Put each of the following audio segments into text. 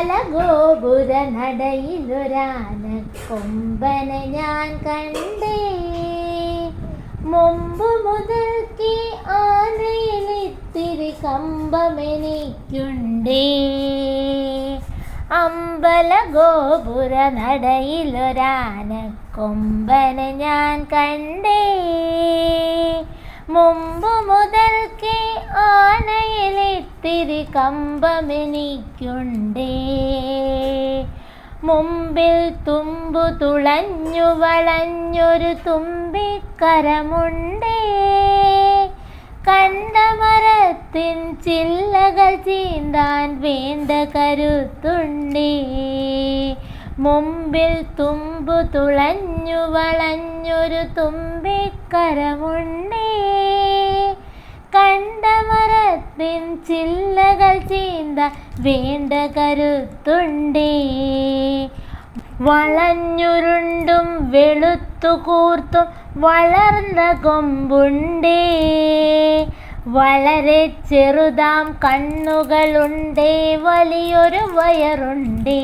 അമ്പലഗോപുര നടയിലൊരാനക്കൊമ്പനെ ഞാൻ കണ്ടേ. മുമ്പ് മുതൽക്കേ ആനയിലിത്തിരി കമ്പമെനിക്കുണ്ടേ. അമ്പലഗോപുര നടയിലൊരാനക്കൊമ്പനെ ഞാൻ കണ്ടേ. മുമ്പ് മുതൽക്കേ ആനയിലിത്തിരി കമ്പമെനിക്കുണ്ടേ. മുമ്പിൽ തുമ്പു തുളഞ്ഞു വളഞ്ഞൊരു തുമ്പിക്കരമുണ്ടേ. കണ്ട മരത്തിൻ ചില്ലകൾ ചീന്താൻ വേണ്ട കരുത്തുണ്ടേ. മുമ്പിൽ തുമ്പു തുളഞ്ഞു വളഞ്ഞൊരു തുമ്പിക്കരമുണ്ടേ. കണ്ട മരത്തിൻ ചില്ലകൾ ചീന്താൻ വേണ്ട കരുത്തുണ്ടേ. വളഞ്ഞുരുണ്ടും വെളുത്തു കൂർത്തും വളർന്ന കൊമ്പുണ്ടേ. വളരെ ചെറുതാം കണ്ണുകളുണ്ടേ. വലിയൊരു വയറുണ്ടേ.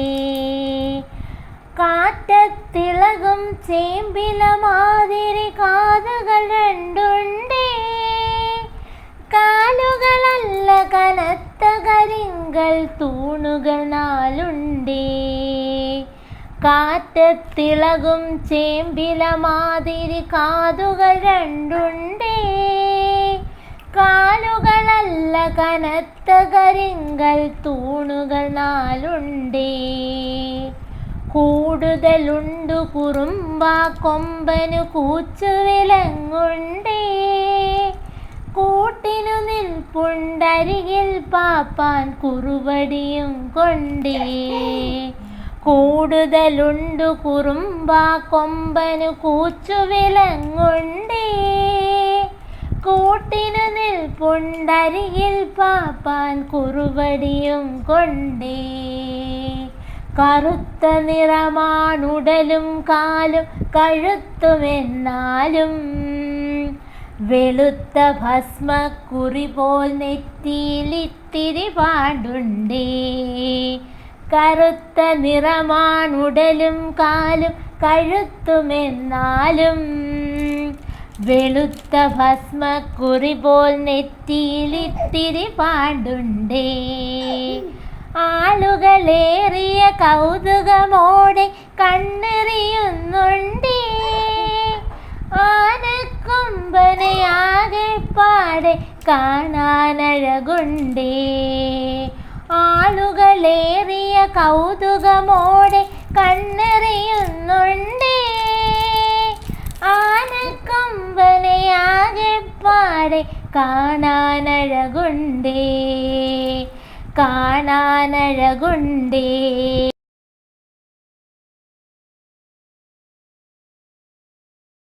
കാറ്റത്തിളകും ചേമ്പില മാതിരി കാതുകൾ രണ്ടുണ്ടേ. കാലുകളല്ല കനത്ത കരിങ്കൽ തൂണുകൾ നാലുണ്ടേ. കാറ്റത്തിളകും ചേമ്പില മാതിരി കാതുകൾ രണ്ടുണ്ടേ. കാലുകളല്ല കനത്ത കരിങ്കൽ തൂണുകൾ നാലുണ്ടേ. കൂടുതലുണ്ടു കുറുമ്പാ കൊമ്പനു കൂച്ചുവിലങ്ങുണ്ടേ. കൂട്ടിനു നിൽപ്പുണ്ടരികിൽ പാപ്പാൻ കുറുവടിയും കൊണ്ടേ. കൂടുതലുണ്ടു കുറുമ്പാ കൊമ്പനു കൂച്ചുവിലങ്ങുണ്ടേ. കൂട്ടിനു നിൽപ്പുണ്ടരികിൽ പാപ്പാൻ കുറുവടിയും കൊണ്ടേ. കറുത്ത നിറമാണുടലും കാലും കഴുത്തുമെന്നാലും വെളുത്ത ഭസ്മക്കുറി പോൽ നെറ്റിയിലിത്തിരി പാടുണ്ടേ. കറുത്ത നിറമാണുടലും കാലും കഴുത്തുമെന്നാലും വെളുത്ത ഭസ്മക്കുറി പോൽ നെറ്റിയിലിത്തിരി പാടുണ്ടേ. ആളുകളേറിയ കൗതുകമോടെ കണ്ണെറിയുന്നുണ്ടേ. ആനക്കൊമ്പനെ ആകെപ്പാടെ കാണാനഴകുണ്ടേ. ആളുകളേറിയ കൗതുകമോടെ കണ്ണെറിയുന്നുണ്ടേ. ആനക്കൊമ്പനെ ആകെപ്പാടെ കാണാനഴകുണ്ടേ. കാണാനഴകുണ്ടേ.